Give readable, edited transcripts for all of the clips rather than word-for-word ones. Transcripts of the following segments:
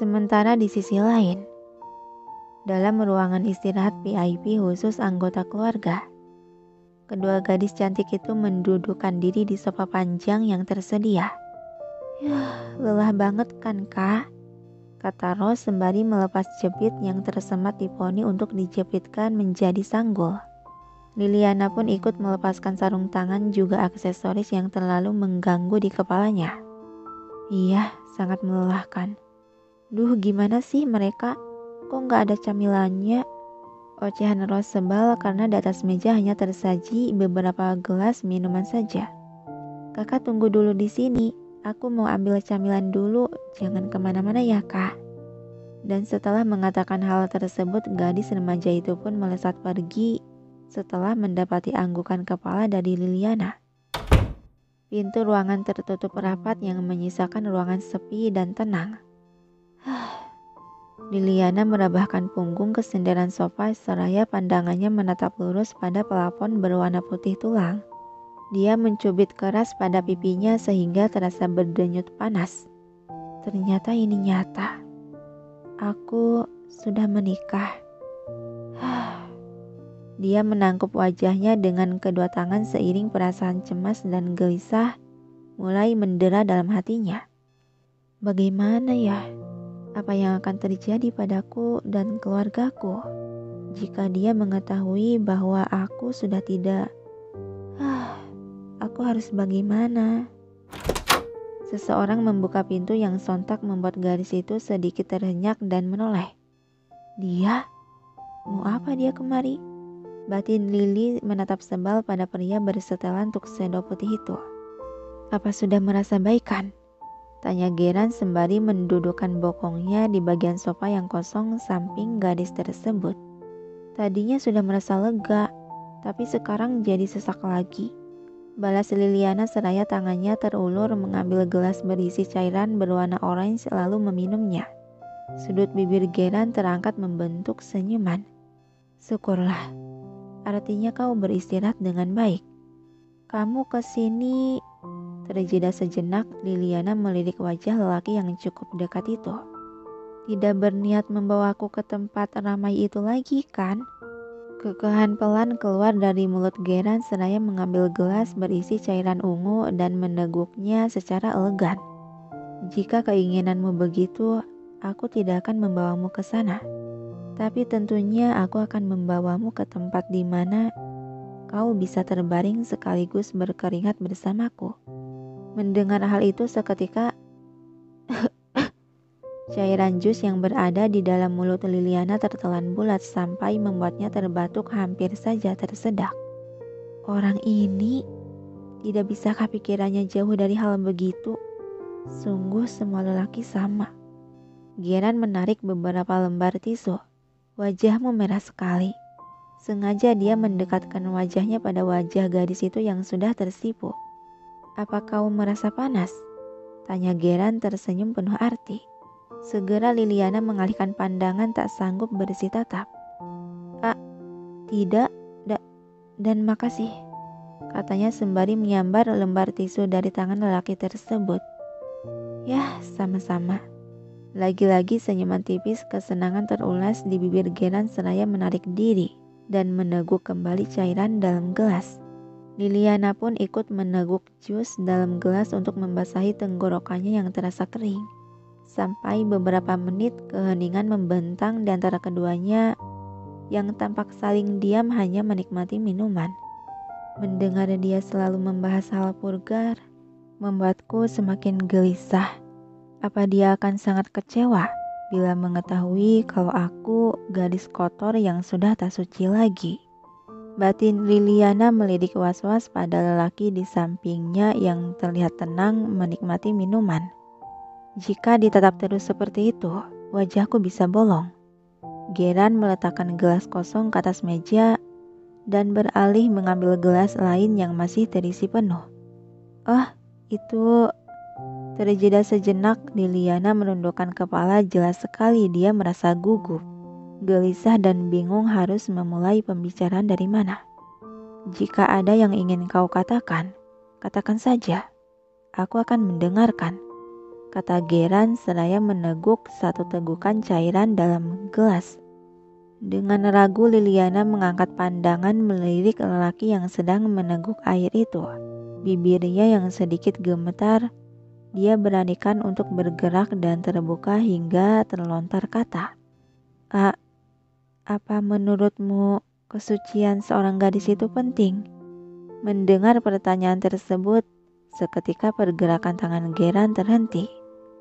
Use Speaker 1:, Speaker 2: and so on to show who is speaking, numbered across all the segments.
Speaker 1: Sementara di sisi lain, dalam ruangan istirahat VIP khusus anggota keluarga, kedua gadis cantik itu mendudukkan diri di sofa panjang yang tersedia. "Yah, lelah banget kan, Kak?" kata Rose sembari melepas jepit yang tersemat di poni untuk dijepitkan menjadi sanggul. Liliana pun ikut melepaskan sarung tangan juga aksesoris yang terlalu mengganggu di kepalanya. "Iya, sangat melelahkan. Duh, gimana sih mereka? Kok nggak ada camilannya?" Ocehan Rose sebal karena di atas meja hanya tersaji beberapa gelas minuman saja. "Kakak tunggu dulu di sini. Aku mau ambil camilan dulu. Jangan kemana-mana ya, Kak." Dan setelah mengatakan hal tersebut, gadis remaja itu pun melesat pergi setelah mendapati anggukan kepala dari Liliana. Pintu ruangan tertutup rapat yang menyisakan ruangan sepi dan tenang. Liliana merabahkan punggung ke senderan sofa seraya pandangannya menatap lurus pada pelafon berwarna putih tulang. Dia mencubit keras pada pipinya sehingga terasa berdenyut panas. Ternyata ini nyata. Aku sudah menikah. Dia menangkup wajahnya dengan kedua tangan seiring perasaan cemas dan gelisah mulai mendera dalam hatinya. Bagaimana ya? Apa yang akan terjadi padaku dan keluargaku jika dia mengetahui bahwa aku sudah tidak? Aku harus bagaimana? Seseorang membuka pintu yang sontak membuat gadis itu sedikit terhenyak dan menoleh. Dia? Mau apa dia kemari? Batin Lili menatap sebal pada pria bersetelan tuxedo putih itu. "Apa sudah merasa baikan?" tanya Geran sembari mendudukkan bokongnya di bagian sofa yang kosong samping gadis tersebut. Tadinya sudah merasa lega, tapi sekarang jadi sesak lagi. Balas Liliana seraya tangannya terulur mengambil gelas berisi cairan berwarna orange lalu meminumnya. Sudut bibir Geran terangkat membentuk senyuman. "Syukurlah, artinya kau beristirahat dengan baik. Kamu kesini..." Terjeda sejenak, Liliana melirik wajah lelaki yang cukup dekat itu. "Tidak berniat membawaku ke tempat ramai itu lagi, kan?" Kekeh pelan keluar dari mulut Geran seraya mengambil gelas berisi cairan ungu dan meneguknya secara elegan. "Jika keinginanmu begitu, aku tidak akan membawamu ke sana. Tapi tentunya aku akan membawamu ke tempat di mana kau bisa terbaring sekaligus berkeringat bersamaku." Mendengar hal itu seketika cairan jus yang berada di dalam mulut Liliana tertelan bulat sampai membuatnya terbatuk hampir saja tersedak. Orang ini tidak bisakah pikirannya jauh dari hal begitu? Sungguh semua lelaki sama. Geran menarik beberapa lembar tisu. "Wajahmu merah sekali." Sengaja dia mendekatkan wajahnya pada wajah gadis itu yang sudah tersipu. "Apa kau merasa panas?" tanya Geran tersenyum penuh arti. Segera Liliana mengalihkan pandangan tak sanggup bersih-tatap. Tidak, dan makasih," katanya sembari menyambar lembar tisu dari tangan lelaki tersebut. "Yah, sama-sama." Lagi-lagi senyuman tipis kesenangan terulas di bibir Geran seraya menarik diri dan meneguk kembali cairan dalam gelas. Liliana pun ikut meneguk jus dalam gelas untuk membasahi tenggorokannya yang terasa kering. Sampai beberapa menit keheningan membentang di antara keduanya yang tampak saling diam hanya menikmati minuman. Mendengar dia selalu membahas hal vulgar membuatku semakin gelisah. Apa dia akan sangat kecewa bila mengetahui kalau aku gadis kotor yang sudah tak suci lagi? Batin Liliana melirik was-was pada lelaki di sampingnya yang terlihat tenang menikmati minuman. Jika ditatap terus seperti itu, wajahku bisa bolong. Geran meletakkan gelas kosong ke atas meja dan beralih mengambil gelas lain yang masih terisi penuh. Itu... Terjeda sejenak, Liliana menundukkan kepala. Jelas sekali dia merasa gugup, gelisah dan bingung harus memulai pembicaraan dari mana. Jika ada yang ingin kau katakan, katakan saja. Aku akan mendengarkan, kata Geran seraya meneguk satu tegukan cairan dalam gelas. Dengan ragu Liliana mengangkat pandangan melirik lelaki yang sedang meneguk air itu. Bibirnya yang sedikit gemetar, dia beranikan untuk bergerak dan terbuka hingga terlontar kata. Apa menurutmu kesucian seorang gadis itu penting? Mendengar pertanyaan tersebut, seketika pergerakan tangan Geran terhenti,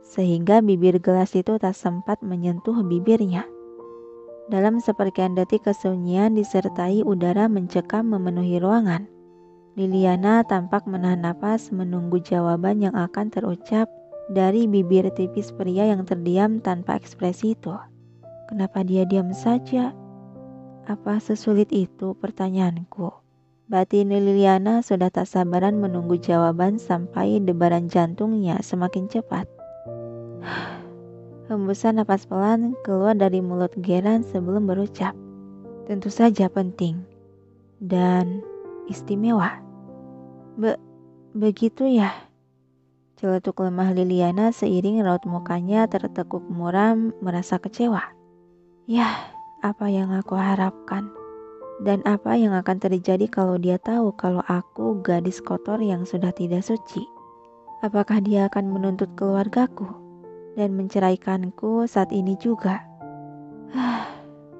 Speaker 1: sehingga bibir gelas itu tak sempat menyentuh bibirnya. Dalam sepersekian detik kesunyian disertai udara mencekam memenuhi ruangan. Liliana tampak menahan napas menunggu jawaban yang akan terucap dari bibir tipis pria yang terdiam tanpa ekspresi itu. Kenapa dia diam saja? Apa sesulit itu, pertanyaanku? Batin Liliana sudah tak sabaran menunggu jawaban sampai debaran jantungnya semakin cepat. Hembusan napas pelan keluar dari mulut Geran sebelum berucap. Tentu saja penting. Dan istimewa. Begitu ya? Celetuk lemah Liliana seiring raut mukanya tertekuk muram merasa kecewa. Yah, apa yang aku harapkan? Dan apa yang akan terjadi kalau dia tahu kalau aku gadis kotor yang sudah tidak suci? Apakah dia akan menuntut keluargaku dan menceraikanku saat ini juga?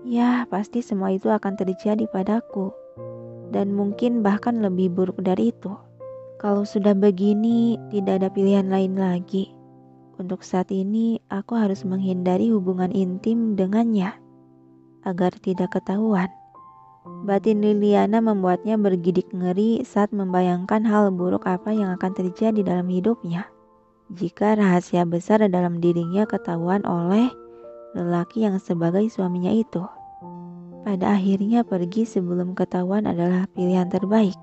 Speaker 1: Ya, pasti semua itu akan terjadi padaku. Dan mungkin bahkan lebih buruk dari itu. Kalau sudah begini, tidak ada pilihan lain lagi. Untuk saat ini, aku harus menghindari hubungan intim dengannya agar tidak ketahuan. Batin Liliana membuatnya bergidik ngeri saat membayangkan hal buruk apa yang akan terjadi dalam hidupnya jika rahasia besar dalam dirinya ketahuan oleh lelaki yang sebagai suaminya itu. Pada akhirnya pergi sebelum ketahuan adalah pilihan terbaik.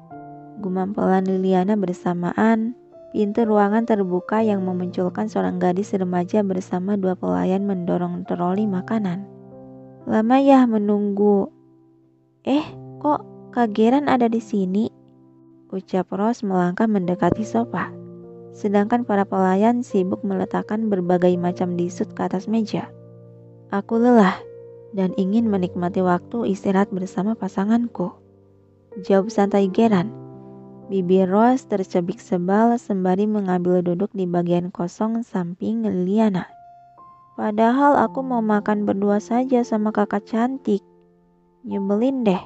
Speaker 1: Gumam pelan Liliana bersamaan pintu ruangan terbuka yang memunculkan seorang gadis remaja bersama dua pelayan mendorong troli makanan. Lama ya menunggu. Kok Kak Geran ada di sini? Ucap Ros melangkah mendekati sofa. Sedangkan para pelayan sibuk meletakkan berbagai macam dessert ke atas meja. Aku lelah dan ingin menikmati waktu istirahat bersama pasanganku. Jawab santai Geran. Bibir Ros tercebik sebal sembari mengambil duduk di bagian kosong samping Liliana. Padahal aku mau makan berdua saja sama kakak cantik. Nyebelin deh.